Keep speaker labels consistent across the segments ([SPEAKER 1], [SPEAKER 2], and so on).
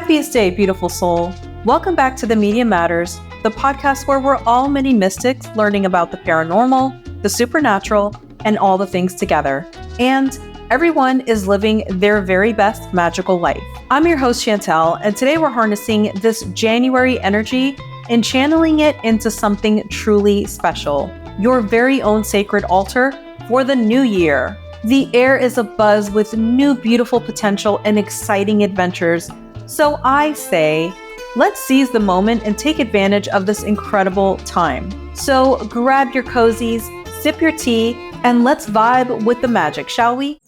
[SPEAKER 1] Happiest day, beautiful soul. Welcome back to The Media Matters, the podcast where we're all mini mystics learning about the paranormal, the supernatural, and all the things together. And everyone is living their very best magical life. I'm your host, Chantel, and today we're harnessing this January energy and channeling it into something truly special. Your very own sacred altar for the new year. The air is abuzz with new beautiful potential and exciting adventures. So I say, let's seize the moment and take advantage of this incredible time. So grab your cozies, sip your tea, and let's vibe with the magic, shall we?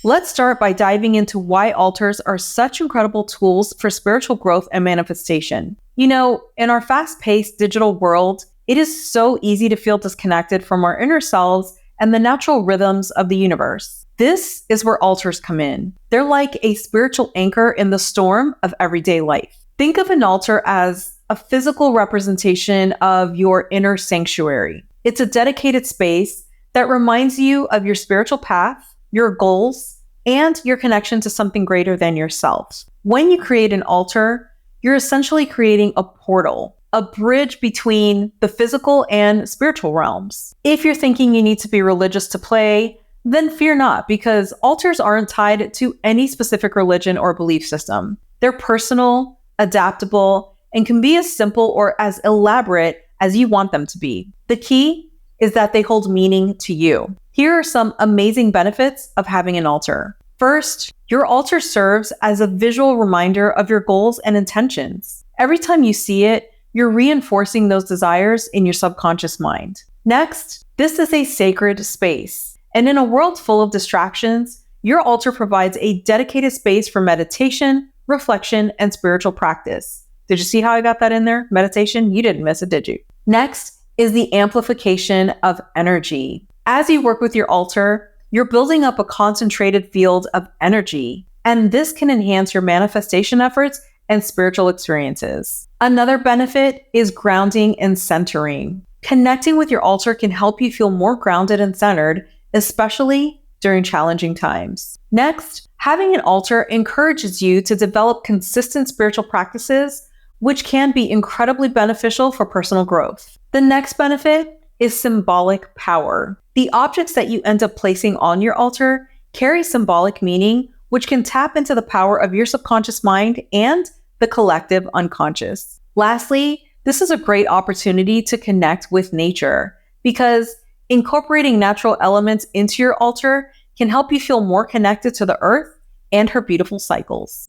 [SPEAKER 1] Let's start by diving into why altars are such incredible tools for spiritual growth and manifestation. You know, in our fast-paced digital world, it is so easy to feel disconnected from our inner selves and the natural rhythms of the universe. This is where altars come in. They're like a spiritual anchor in the storm of everyday life. Think of an altar as a physical representation of your inner sanctuary. It's a dedicated space that reminds you of your spiritual path, your goals, and your connection to something greater than yourself. When you create an altar, you're essentially creating a portal, a bridge between the physical and spiritual realms. If you're thinking you need to be religious to play, then fear not, because altars aren't tied to any specific religion or belief system. They're personal, adaptable, and can be as simple or as elaborate as you want them to be. The key is that they hold meaning to you. Here are some amazing benefits of having an altar. First, your altar serves as a visual reminder of your goals and intentions. Every time you see it, you're reinforcing those desires in your subconscious mind. Next, this is a sacred space. And in a world full of distractions, your altar provides a dedicated space for meditation, reflection, and spiritual practice. Did you see how I got that in there? Meditation? You didn't miss it, did you? Next is the amplification of energy. As you work with your altar, you're building up a concentrated field of energy, and this can enhance your manifestation efforts and spiritual experiences. Another benefit is grounding and centering. Connecting with your altar can help you feel more grounded and centered, especially during challenging times. Next, having an altar encourages you to develop consistent spiritual practices, which can be incredibly beneficial for personal growth. The next benefit is symbolic power. The objects that you end up placing on your altar carry symbolic meaning, which can tap into the power of your subconscious mind and the collective unconscious. Lastly, this is a great opportunity to connect with nature, because incorporating natural elements into your altar can help you feel more connected to the earth and her beautiful cycles.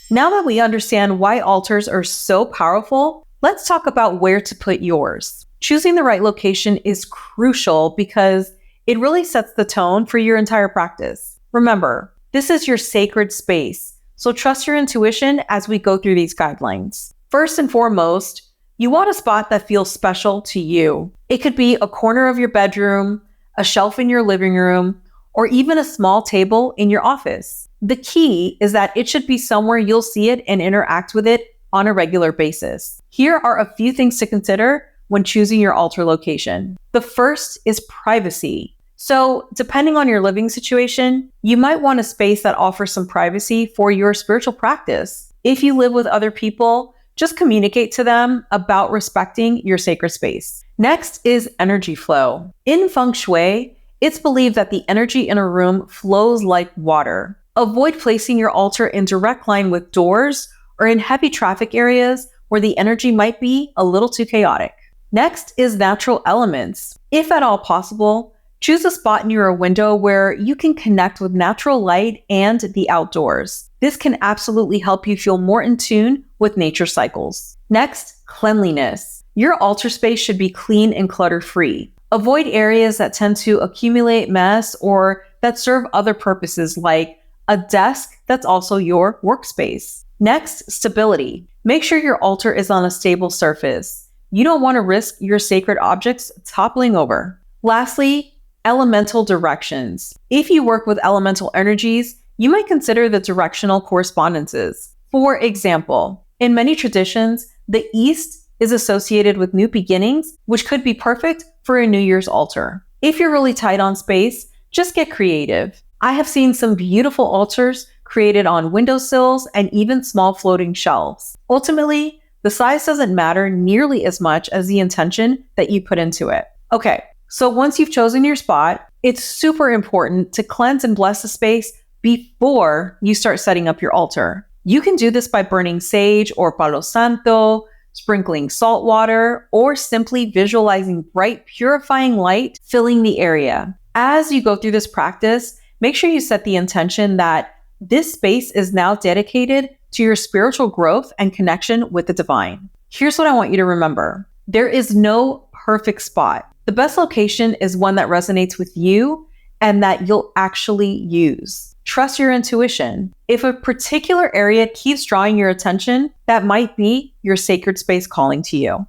[SPEAKER 1] Now that we understand why altars are so powerful, let's talk about where to put yours. Choosing the right location is crucial because it really sets the tone for your entire practice. Remember, this is your sacred space, so trust your intuition as we go through these guidelines. First and foremost, you want a spot that feels special to you. It could be a corner of your bedroom, a shelf in your living room, or even a small table in your office. The key is that it should be somewhere you'll see it and interact with it on a regular basis. Here are a few things to consider when choosing your altar location. The first is privacy. So, depending on your living situation, you might want a space that offers some privacy for your spiritual practice. If you live with other people, just communicate to them about respecting your sacred space. Next is energy flow. In feng shui, it's believed that the energy in a room flows like water. Avoid placing your altar in direct line with doors or in heavy traffic areas where the energy might be a little too chaotic. Next is natural elements. If at all possible, choose a spot near a window where you can connect with natural light and the outdoors. This can absolutely help you feel more in tune with nature cycles. Next, cleanliness. Your altar space should be clean and clutter-free. Avoid areas that tend to accumulate mess or that serve other purposes, like a desk that's also your workspace. Next, stability. Make sure your altar is on a stable surface. You don't want to risk your sacred objects toppling over. Lastly, elemental directions. If you work with elemental energies, you might consider the directional correspondences. For example, in many traditions, the east is associated with new beginnings, which could be perfect for a New Year's altar. If you're really tight on space, just get creative. I have seen some beautiful altars created on windowsills and even small floating shelves. Ultimately, the size doesn't matter nearly as much as the intention that you put into it. Okay, so once you've chosen your spot, it's super important to cleanse and bless the space before you start setting up your altar. You can do this by burning sage or palo santo, sprinkling salt water, or simply visualizing bright, purifying light filling the area. As you go through this practice, make sure you set the intention that this space is now dedicated to your spiritual growth and connection with the divine. Here's what I want you to remember. There is no perfect spot. The best location is one that resonates with you and that you'll actually use. Trust your intuition. If a particular area keeps drawing your attention, that might be your sacred space calling to you.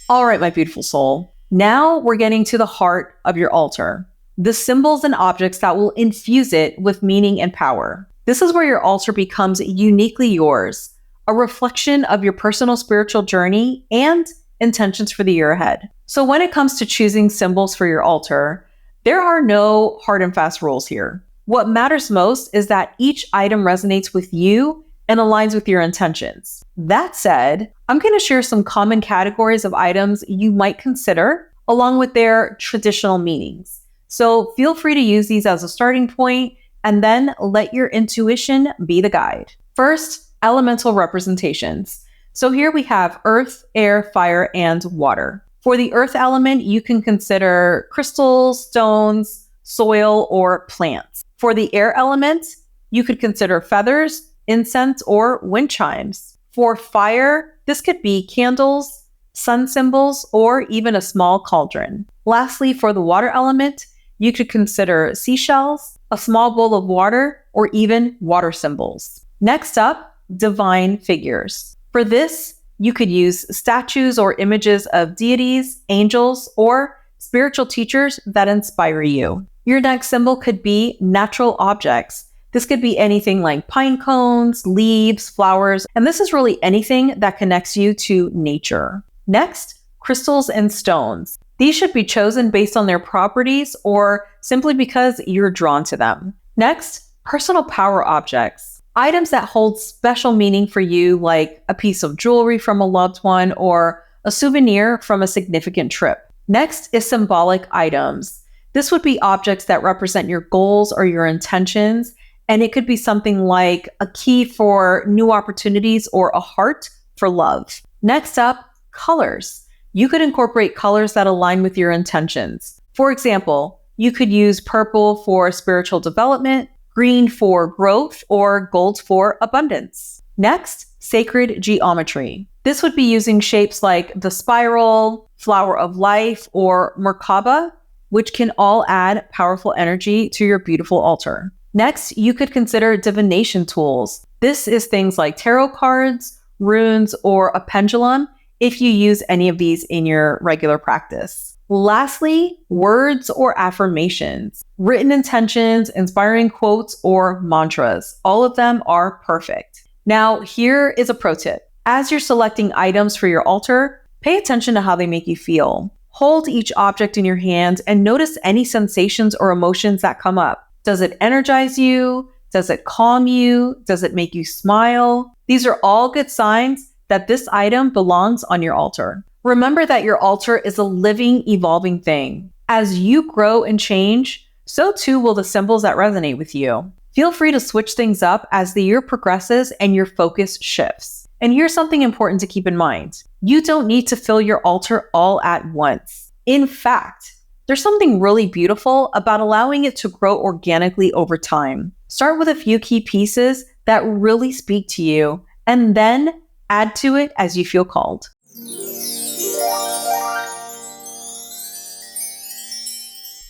[SPEAKER 1] All right, my beautiful soul. Now we're getting to the heart of your altar, the symbols and objects that will infuse it with meaning and power. This is where your altar becomes uniquely yours, a reflection of your personal spiritual journey and intentions for the year ahead. So when it comes to choosing symbols for your altar, there are no hard and fast rules here. What matters most is that each item resonates with you and aligns with your intentions. That said, I'm going to share some common categories of items you might consider, along with their traditional meanings. So feel free to use these as a starting point, and then let your intuition be the guide. First, elemental representations. So here we have earth, air, fire, and water. For the earth element, you can consider crystals, stones, soil, or plants. For the air element, you could consider feathers, incense, or wind chimes. For fire, this could be candles, sun symbols, or even a small cauldron. Lastly, for the water element, you could consider seashells, a small bowl of water, or even water symbols. Next up, divine figures. For this, you could use statues or images of deities, angels, or spiritual teachers that inspire you. Your next symbol could be natural objects. This could be anything like pine cones, leaves, flowers, and this is really anything that connects you to nature. Next, crystals and stones. These should be chosen based on their properties or simply because you're drawn to them. Next, personal power objects. Items that hold special meaning for you, like a piece of jewelry from a loved one or a souvenir from a significant trip. Next is symbolic items. This would be objects that represent your goals or your intentions, and it could be something like a key for new opportunities or a heart for love. Next up, colors. You could incorporate colors that align with your intentions. For example, you could use purple for spiritual development, green for growth, or gold for abundance. Next, sacred geometry. This would be using shapes like the spiral, flower of life, or Merkaba, which can all add powerful energy to your beautiful altar. Next, you could consider divination tools. This is things like tarot cards, runes, or a pendulum if you use any of these in your regular practice. Lastly, words or affirmations, written intentions, inspiring quotes, or mantras. All of them are perfect. Now, here is a pro tip. As you're selecting items for your altar, pay attention to how they make you feel. Hold each object in your hand and notice any sensations or emotions that come up. Does it energize you? Does it calm you? Does it make you smile? These are all good signs that this item belongs on your altar. Remember that your altar is a living, evolving thing. As you grow and change, so too will the symbols that resonate with you. Feel free to switch things up as the year progresses and your focus shifts. And here's something important to keep in mind. You don't need to fill your altar all at once. In fact, there's something really beautiful about allowing it to grow organically over time. Start with a few key pieces that really speak to you, and then add to it as you feel called.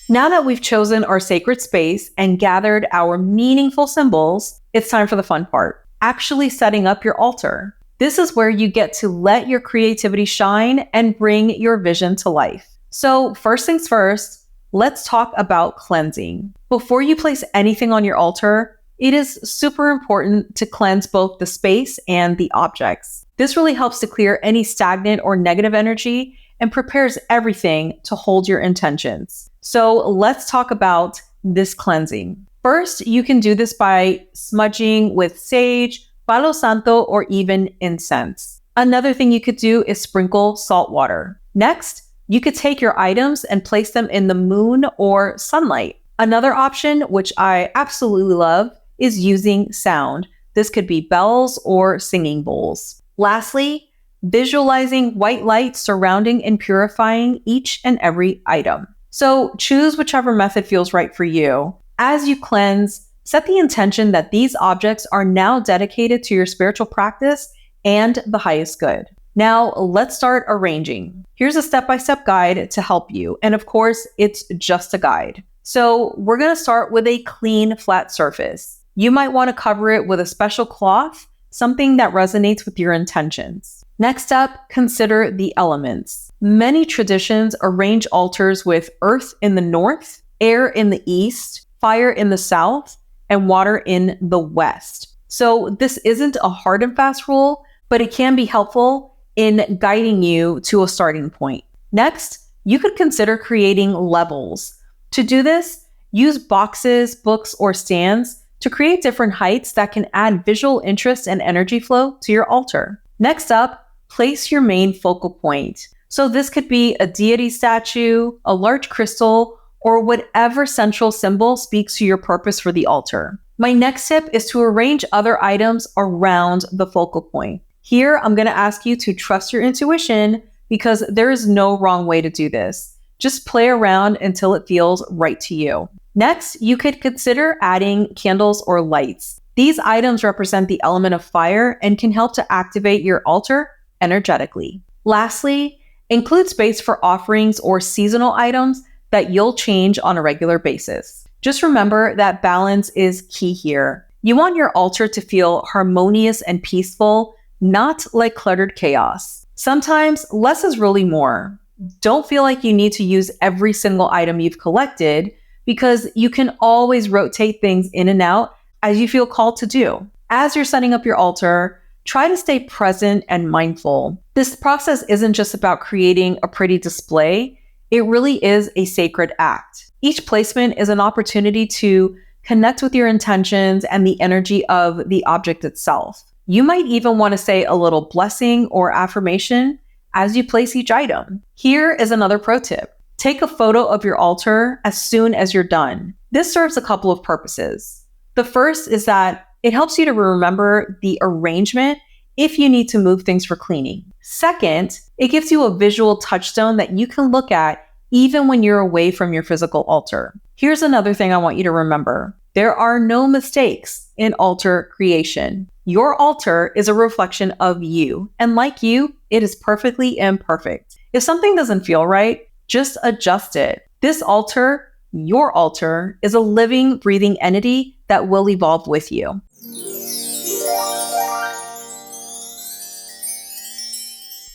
[SPEAKER 1] Now that we've chosen our sacred space and gathered our meaningful symbols, it's time for the fun part, actually setting up your altar. This is where you get to let your creativity shine and bring your vision to life. So first things first, let's talk about cleansing. Before you place anything on your altar, it is super important to cleanse both the space and the objects. This really helps to clear any stagnant or negative energy and prepares everything to hold your intentions. So let's talk about this cleansing. First, you can do this by smudging with sage, palo santo, or even incense. Another thing you could do is sprinkle salt water. Next, you could take your items and place them in the moon or sunlight. Another option, which I absolutely love, is using sound. This could be bells or singing bowls. Lastly, visualizing white light surrounding and purifying each and every item. So choose whichever method feels right for you. As you cleanse, set the intention that these objects are now dedicated to your spiritual practice and the highest good. Now, let's start arranging. Here's a step-by-step guide to help you. And of course, it's just a guide. So we're going to start with a clean, flat surface. You might want to cover it with a special cloth, something that resonates with your intentions. Next up, consider the elements. Many traditions arrange altars with earth in the north, air in the east, fire in the south, and water in the west. So this isn't a hard and fast rule, but it can be helpful in guiding you to a starting point. Next, you could consider creating levels. To do this, use boxes, books, or stands to create different heights that can add visual interest and energy flow to your altar. Next up, place your main focal point. So this could be a deity statue, a large crystal, or whatever central symbol speaks to your purpose for the altar. My next tip is to arrange other items around the focal point. Here, I'm going to ask you to trust your intuition because there is no wrong way to do this. Just play around until it feels right to you. Next, you could consider adding candles or lights. These items represent the element of fire and can help to activate your altar energetically. Lastly, include space for offerings or seasonal items that you'll change on a regular basis. Just remember that balance is key here. You want your altar to feel harmonious and peaceful, not like cluttered chaos. Sometimes less is really more. Don't feel like you need to use every single item you've collected because you can always rotate things in and out as you feel called to do. As you're setting up your altar, try to stay present and mindful. This process isn't just about creating a pretty display. It really is a sacred act. Each placement is an opportunity to connect with your intentions and the energy of the object itself. You might even want to say a little blessing or affirmation as you place each item. Here is another pro tip. Take a photo of your altar as soon as you're done. This serves a couple of purposes. The first is that it helps you to remember the arrangement if you need to move things for cleaning. Second, it gives you a visual touchstone that you can look at even when you're away from your physical altar. Here's another thing I want you to remember. There are no mistakes in altar creation. Your altar is a reflection of you, and like you, it is perfectly imperfect. If something doesn't feel right, just adjust it. This altar, your altar, is a living, breathing entity that will evolve with you.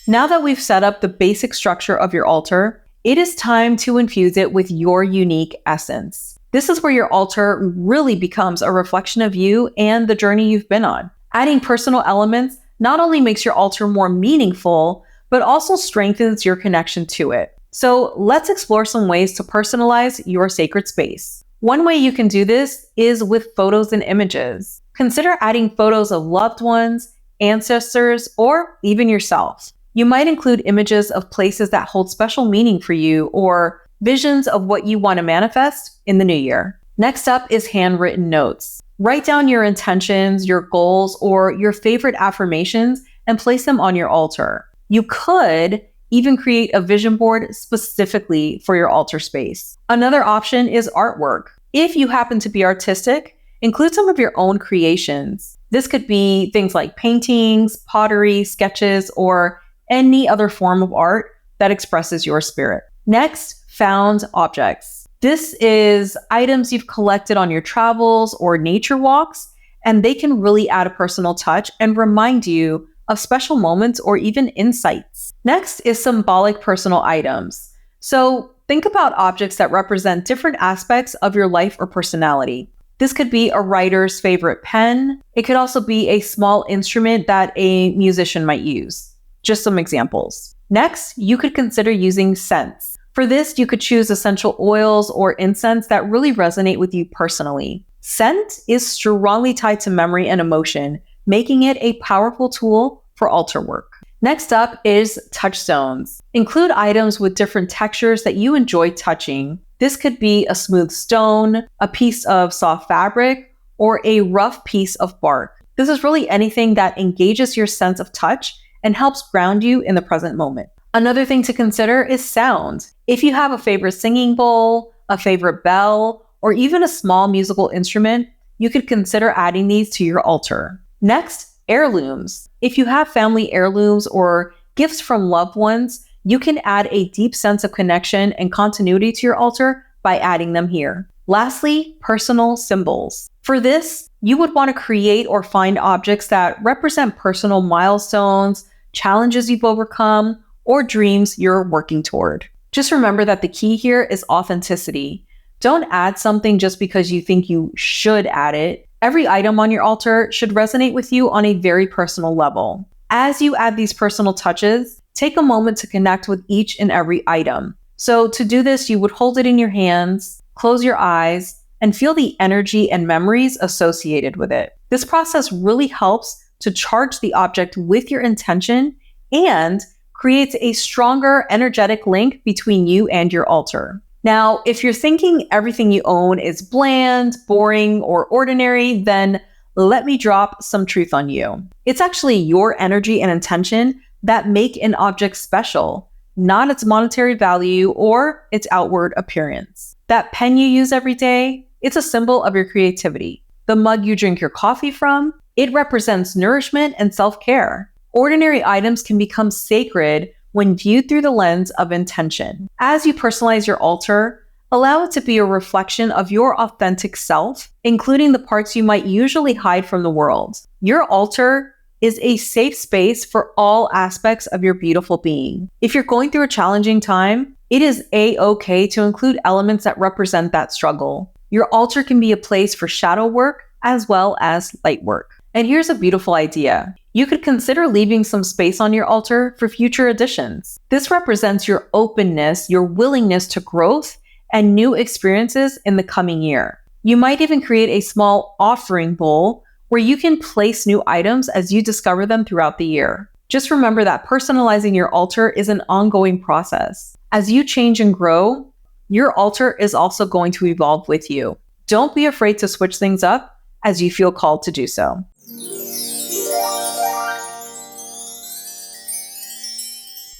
[SPEAKER 1] Now that we've set up the basic structure of your altar, it is time to infuse it with your unique essence. This is where your altar really becomes a reflection of you and the journey you've been on. Adding personal elements not only makes your altar more meaningful, but also strengthens your connection to it. So let's explore some ways to personalize your sacred space. One way you can do this is with photos and images. Consider adding photos of loved ones, ancestors, or even yourself. You might include images of places that hold special meaning for you or visions of what you want to manifest in the new year. Next up is handwritten notes. Write down your intentions, your goals, or your favorite affirmations and place them on your altar. You could even create a vision board specifically for your altar space. Another option is artwork. If you happen to be artistic, include some of your own creations. This could be things like paintings, pottery, sketches, or any other form of art that expresses your spirit. Next, found objects. This is items you've collected on your travels or nature walks, and they can really add a personal touch and remind you of special moments or even insights. Next is symbolic personal items. So think about objects that represent different aspects of your life or personality. This could be a writer's favorite pen. It could also be a small instrument that a musician might use. Just some examples. Next, you could consider using scents. For this, you could choose essential oils or incense that really resonate with you personally. Scent is strongly tied to memory and emotion, making it a powerful tool for altar work. Next up is touchstones. Include items with different textures that you enjoy touching. This could be a smooth stone, a piece of soft fabric, or a rough piece of bark. This is really anything that engages your sense of touch and helps ground you in the present moment. Another thing to consider is sound. If you have a favorite singing bowl, a favorite bell, or even a small musical instrument, you could consider adding these to your altar. Next, heirlooms. If you have family heirlooms or gifts from loved ones, you can add a deep sense of connection and continuity to your altar by adding them here. Lastly, personal symbols. For this, you would want to create or find objects that represent personal milestones, challenges you've overcome, or dreams you're working toward. Just remember that the key here is authenticity. Don't add something just because you think you should add it. Every item on your altar should resonate with you on a very personal level. As you add these personal touches, take a moment to connect with each and every item. So to do this, you would hold it in your hands, close your eyes, and feel the energy and memories associated with it. This process really helps to charge the object with your intention and creates a stronger energetic link between you and your altar. Now, if you're thinking everything you own is bland, boring, or ordinary, then let me drop some truth on you. It's actually your energy and intention that make an object special, not its monetary value or its outward appearance. That pen you use every day, it's a symbol of your creativity. The mug you drink your coffee from, it represents nourishment and self-care. Ordinary items can become sacred when viewed through the lens of intention. As you personalize your altar, allow it to be a reflection of your authentic self, including the parts you might usually hide from the world. Your altar is a safe space for all aspects of your beautiful being. If you're going through a challenging time, it is a-okay to include elements that represent that struggle. Your altar can be a place for shadow work as well as light work. And here's a beautiful idea. You could consider leaving some space on your altar for future additions. This represents your openness, your willingness to growth, and new experiences in the coming year. You might even create a small offering bowl where you can place new items as you discover them throughout the year. Just remember that personalizing your altar is an ongoing process. As you change and grow, your altar is also going to evolve with you. Don't be afraid to switch things up as you feel called to do so.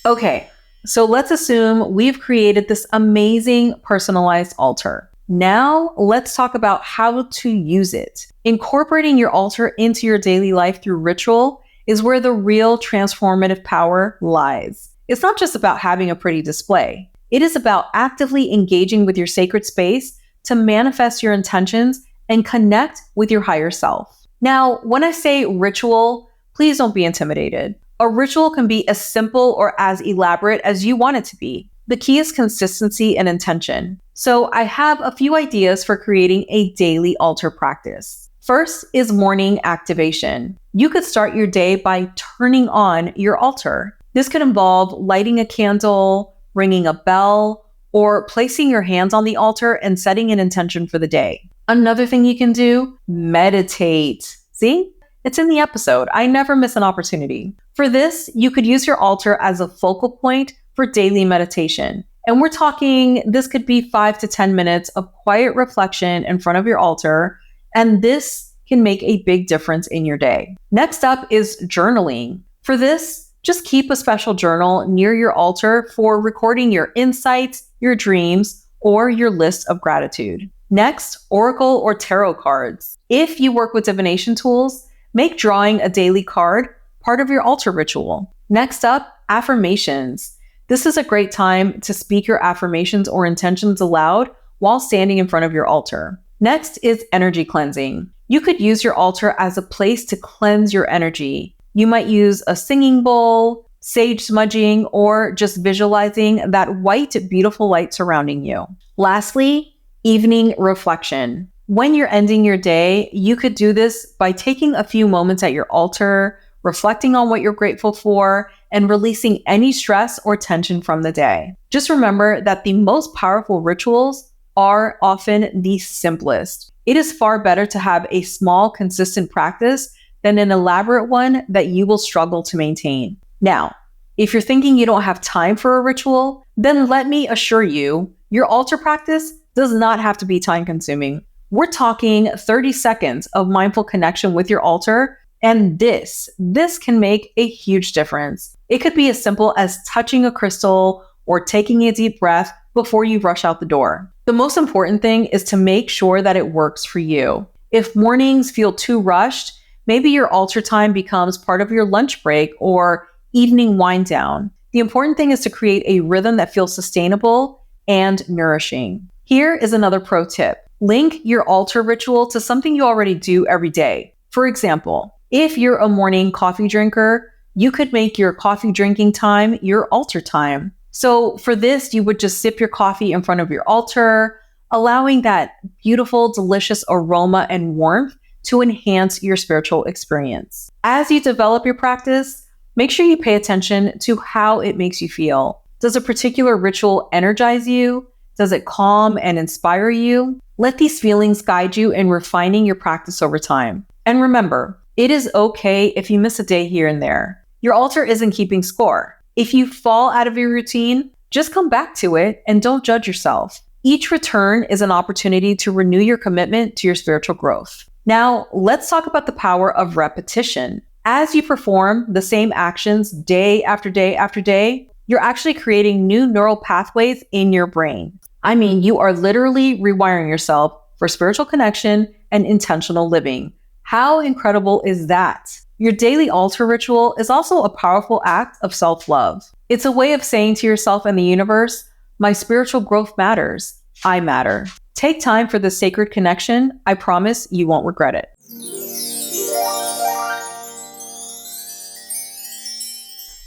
[SPEAKER 1] Okay, so let's assume we've created this amazing personalized altar. Now, let's talk about how to use it. Incorporating your altar into your daily life through ritual is where the real transformative power lies. It's not just about having a pretty display. It is about actively engaging with your sacred space to manifest your intentions and connect with your higher self. Now, when I say ritual, please don't be intimidated. A ritual can be as simple or as elaborate as you want it to be. The key is consistency and intention. So I have a few ideas for creating a daily altar practice. First is morning activation. You could start your day by turning on your altar. This could involve lighting a candle, ringing a bell, or placing your hands on the altar and setting an intention for the day. Another thing you can do, meditate. See? It's in the episode. I never miss an opportunity. For this, you could use your altar as a focal point for daily meditation. And we're talking, this could be 5 to 10 minutes of quiet reflection in front of your altar, and this can make a big difference in your day. Next up is journaling. For this, just keep a special journal near your altar for recording your insights, your dreams, or your list of gratitude. Next, oracle or tarot cards. If you work with divination tools, make drawing a daily card part of your altar ritual. Next up, affirmations. This is a great time to speak your affirmations or intentions aloud while standing in front of your altar. Next is energy cleansing. You could use your altar as a place to cleanse your energy. You might use a singing bowl, sage smudging, or just visualizing that white, beautiful light surrounding you. Lastly, evening reflection. When you're ending your day, you could do this by taking a few moments at your altar, reflecting on what you're grateful for, and releasing any stress or tension from the day. Just remember that the most powerful rituals are often the simplest. It is far better to have a small, consistent practice than an elaborate one that you will struggle to maintain. Now, if you're thinking you don't have time for a ritual, then let me assure you, your altar practice does not have to be time-consuming. We're talking 30 seconds of mindful connection with your altar, and this can make a huge difference. It could be as simple as touching a crystal or taking a deep breath before you rush out the door. The most important thing is to make sure that it works for you. If mornings feel too rushed, maybe your altar time becomes part of your lunch break or evening wind down. The important thing is to create a rhythm that feels sustainable and nourishing. Here is another pro tip. Link your altar ritual to something you already do every day. For example, if you're a morning coffee drinker, you could make your coffee drinking time your altar time. So for this, you would just sip your coffee in front of your altar, allowing that beautiful, delicious aroma and warmth to enhance your spiritual experience. As you develop your practice, make sure you pay attention to how it makes you feel. Does a particular ritual energize you? Does it calm and inspire you? Let these feelings guide you in refining your practice over time. And remember, it is okay if you miss a day here and there. Your altar isn't keeping score. If you fall out of your routine, just come back to it and don't judge yourself. Each return is an opportunity to renew your commitment to your spiritual growth. Now, let's talk about the power of repetition. As you perform the same actions day after day after day, you're actually creating new neural pathways in your brain. I mean, you are literally rewiring yourself for spiritual connection and intentional living. How incredible is that? Your daily altar ritual is also a powerful act of self-love. It's a way of saying to yourself and the universe, my spiritual growth matters. I matter. Take time for this sacred connection. I promise you won't regret it.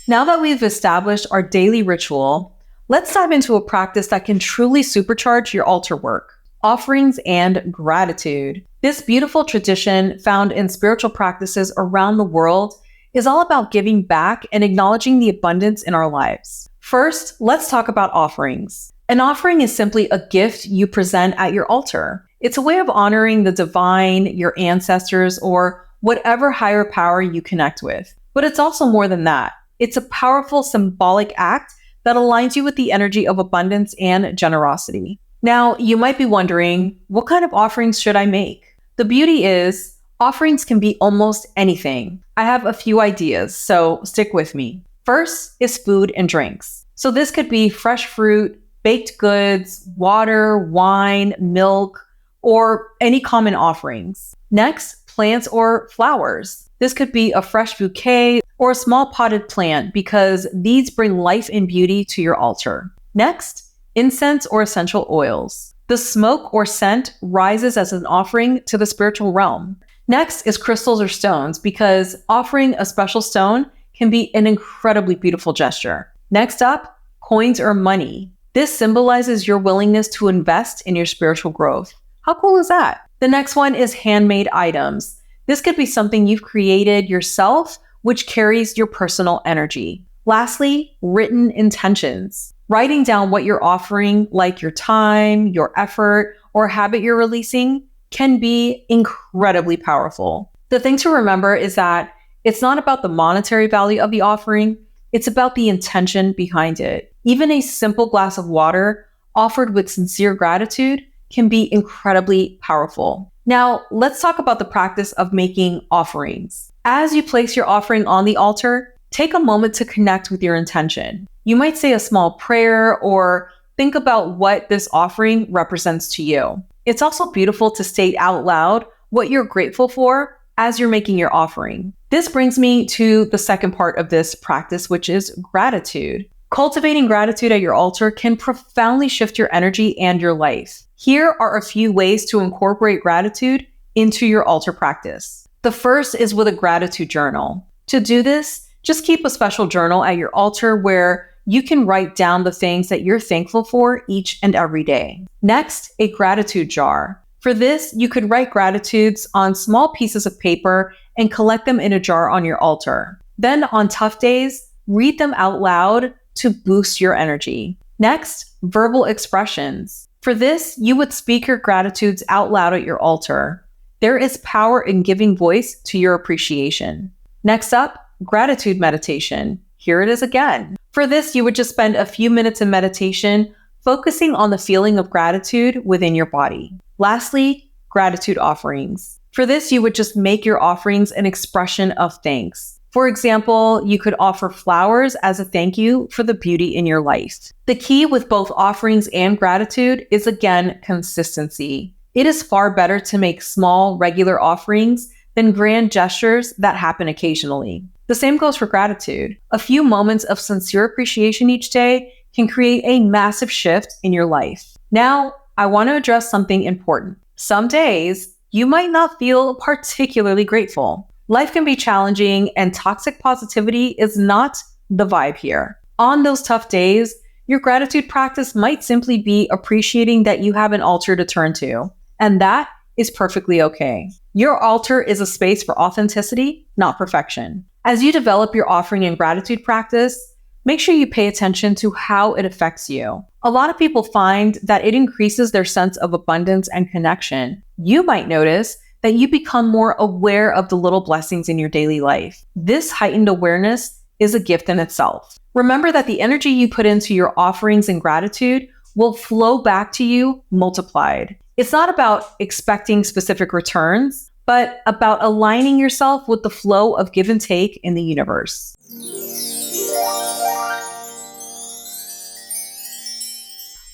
[SPEAKER 1] Now that we've established our daily ritual, let's dive into a practice that can truly supercharge your altar work: offerings and gratitude. This beautiful tradition found in spiritual practices around the world is all about giving back and acknowledging the abundance in our lives. First, let's talk about offerings. An offering is simply a gift you present at your altar. It's a way of honoring the divine, your ancestors, or whatever higher power you connect with. But it's also more than that. It's a powerful symbolic act that aligns you with the energy of abundance and generosity. Now, you might be wondering, what kind of offerings should I make? The beauty is, offerings can be almost anything. I have a few ideas, so stick with me. First is food and drinks. So this could be fresh fruit, baked goods, water, wine, milk, or any common offerings. Next, plants or flowers. This could be a fresh bouquet or a small potted plant because these bring life and beauty to your altar. Next, incense or essential oils. The smoke or scent rises as an offering to the spiritual realm. Next is crystals or stones because offering a special stone can be an incredibly beautiful gesture. Next up, coins or money. This symbolizes your willingness to invest in your spiritual growth. How cool is that? The next one is handmade items. This could be something you've created yourself, which carries your personal energy. Lastly, written intentions. Writing down what you're offering, like your time, your effort, or habit you're releasing, can be incredibly powerful. The thing to remember is that it's not about the monetary value of the offering, it's about the intention behind it. Even a simple glass of water offered with sincere gratitude can be incredibly powerful. Now, let's talk about the practice of making offerings. As you place your offering on the altar, take a moment to connect with your intention. You might say a small prayer or think about what this offering represents to you. It's also beautiful to state out loud what you're grateful for as you're making your offering. This brings me to the second part of this practice, which is gratitude. Cultivating gratitude at your altar can profoundly shift your energy and your life. Here are a few ways to incorporate gratitude into your altar practice. The first is with a gratitude journal. To do this, just keep a special journal at your altar where you can write down the things that you're thankful for each and every day. Next, a gratitude jar. For this, you could write gratitudes on small pieces of paper and collect them in a jar on your altar. Then on tough days, read them out loud to boost your energy. Next, verbal expressions. For this, you would speak your gratitudes out loud at your altar. There is power in giving voice to your appreciation. Next up, gratitude meditation. Here it is again. For this, you would just spend a few minutes in meditation, focusing on the feeling of gratitude within your body. Lastly, gratitude offerings. For this, you would just make your offerings an expression of thanks. For example, you could offer flowers as a thank you for the beauty in your life. The key with both offerings and gratitude is, again, consistency. It is far better to make small, regular offerings than grand gestures that happen occasionally. The same goes for gratitude. A few moments of sincere appreciation each day can create a massive shift in your life. Now, I want to address something important. Some days, you might not feel particularly grateful. Life can be challenging, and toxic positivity is not the vibe here. On those tough days, your gratitude practice might simply be appreciating that you have an altar to turn to, and that is perfectly okay. Your altar is a space for authenticity, not perfection. As you develop your offering and gratitude practice, make sure you pay attention to how it affects you. A lot of people find that it increases their sense of abundance and connection. You might notice that you become more aware of the little blessings in your daily life. This heightened awareness is a gift in itself. Remember that the energy you put into your offerings and gratitude will flow back to you multiplied. It's not about expecting specific returns, but about aligning yourself with the flow of give and take in the universe.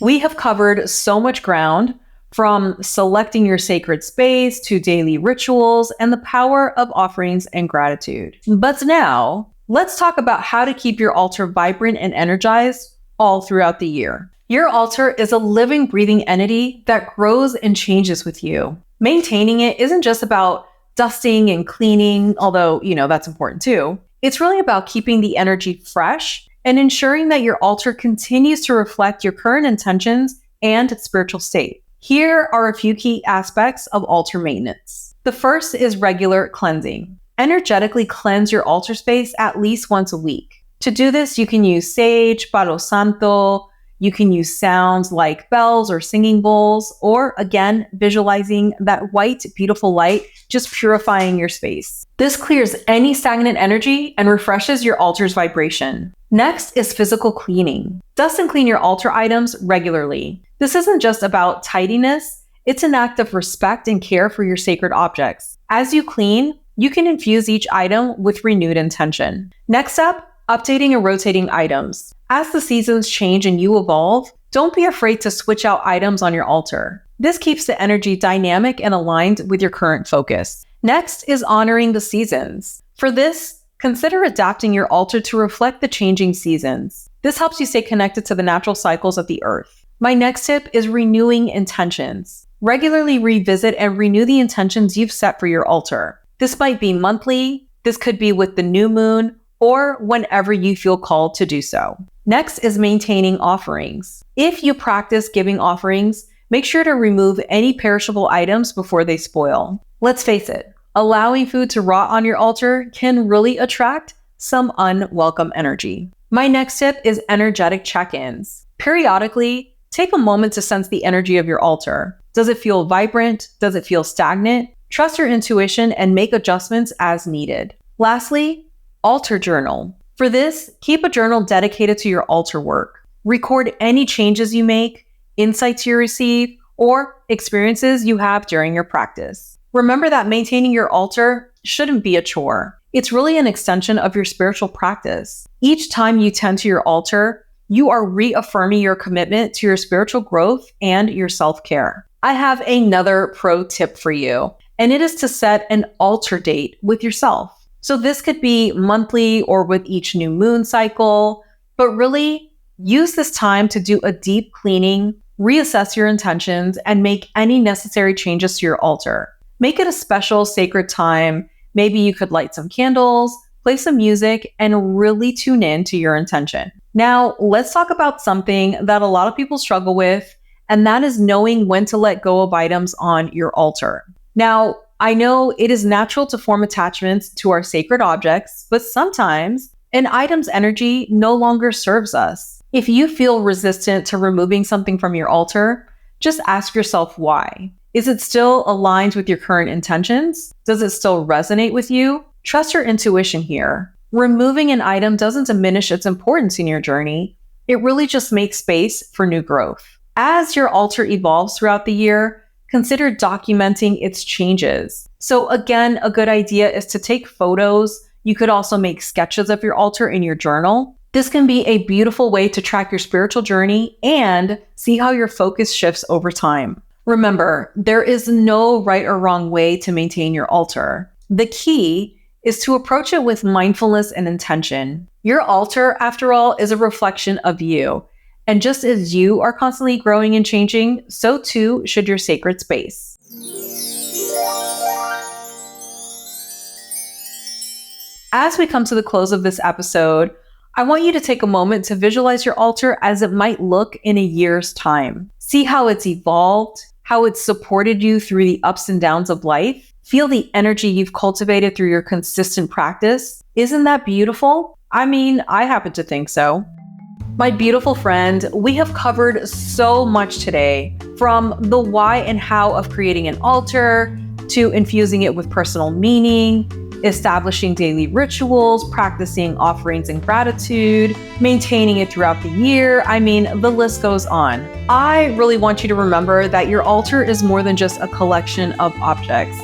[SPEAKER 1] We have covered so much ground, from selecting your sacred space to daily rituals and the power of offerings and gratitude. But now, let's talk about how to keep your altar vibrant and energized all throughout the year. Your altar is a living, breathing entity that grows and changes with you. Maintaining it isn't just about dusting and cleaning, although, that's important too. It's really about keeping the energy fresh and ensuring that your altar continues to reflect your current intentions and spiritual state. Here are a few key aspects of altar maintenance. The first is regular cleansing. Energetically cleanse your altar space at least once a week. To do this, you can use sage, palo santo. You can use sounds like bells or singing bowls, or again, visualizing that white, beautiful light just purifying your space. This clears any stagnant energy and refreshes your altar's vibration. Next is physical cleaning. Dust and clean your altar items regularly. This isn't just about tidiness, it's an act of respect and care for your sacred objects. As you clean, you can infuse each item with renewed intention. Next up, updating and rotating items. As the seasons change and you evolve, don't be afraid to switch out items on your altar. This keeps the energy dynamic and aligned with your current focus. Next is honoring the seasons. For this, consider adapting your altar to reflect the changing seasons. This helps you stay connected to the natural cycles of the earth. My next tip is renewing intentions. Regularly revisit and renew the intentions you've set for your altar. This might be monthly, this could be with the new moon, or whenever you feel called to do so. Next is maintaining offerings. If you practice giving offerings, make sure to remove any perishable items before they spoil. Let's face it, allowing food to rot on your altar can really attract some unwelcome energy. My next tip is energetic check-ins. Periodically, take a moment to sense the energy of your altar. Does it feel vibrant? Does it feel stagnant? Trust your intuition and make adjustments as needed. Lastly, altar journal. For this, keep a journal dedicated to your altar work. Record any changes you make, insights you receive, or experiences you have during your practice. Remember that maintaining your altar shouldn't be a chore. It's really an extension of your spiritual practice. Each time you tend to your altar, you are reaffirming your commitment to your spiritual growth and your self-care. I have another pro tip for you, and it is to set an altar date with yourself. So this could be monthly or with each new moon cycle, but really use this time to do a deep cleaning, reassess your intentions, and make any necessary changes to your altar. Make it a special sacred time. Maybe you could light some candles, play some music, and really tune in to your intention. Now, let's talk about something that a lot of people struggle with, and that is knowing when to let go of items on your altar. Now, I know it is natural to form attachments to our sacred objects, but sometimes an item's energy no longer serves us. If you feel resistant to removing something from your altar, just ask yourself why. Is it still aligned with your current intentions? Does it still resonate with you? Trust your intuition here. Removing an item doesn't diminish its importance in your journey. It really just makes space for new growth. As your altar evolves throughout the year, consider documenting its changes. So again, a good idea is to take photos. You could also make sketches of your altar in your journal. This can be a beautiful way to track your spiritual journey and see how your focus shifts over time. Remember, there is no right or wrong way to maintain your altar. The key is to approach it with mindfulness and intention. Your altar, after all, is a reflection of you. And just as you are constantly growing and changing, so too should your sacred space. As we come to the close of this episode, I want you to take a moment to visualize your altar as it might look in a year's time. See how it's evolved, how it's supported you through the ups and downs of life. Feel the energy you've cultivated through your consistent practice. Isn't that beautiful? I mean, I happen to think so. My beautiful friend, we have covered so much today, from the why and how of creating an altar, to infusing it with personal meaning, establishing daily rituals, practicing offerings and gratitude, maintaining it throughout the year. I mean, the list goes on. I really want you to remember that your altar is more than just a collection of objects.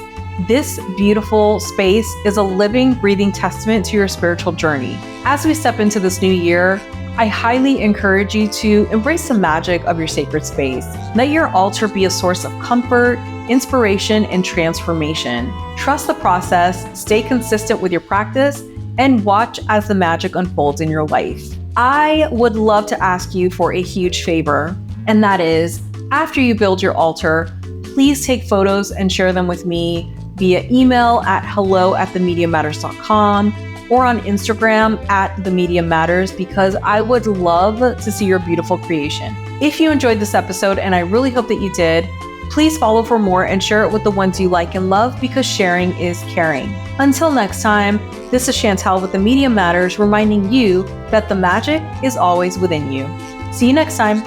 [SPEAKER 1] This beautiful space is a living, breathing testament to your spiritual journey. As we step into this new year, I highly encourage you to embrace the magic of your sacred space. Let your altar be a source of comfort, inspiration, and transformation. Trust the process, stay consistent with your practice, and watch as the magic unfolds in your life. I would love to ask you for a huge favor, and that is, after you build your altar, please take photos and share them with me via email at hello@themediummatters.com or on Instagram @themediummatters, because I would love to see your beautiful creation. If you enjoyed this episode, and I really hope that you did, please follow for more and share it with the ones you like and love, because sharing is caring. Until next time, this is Chantel with The Medium Matters, reminding you that the magic is always within you. See you next time.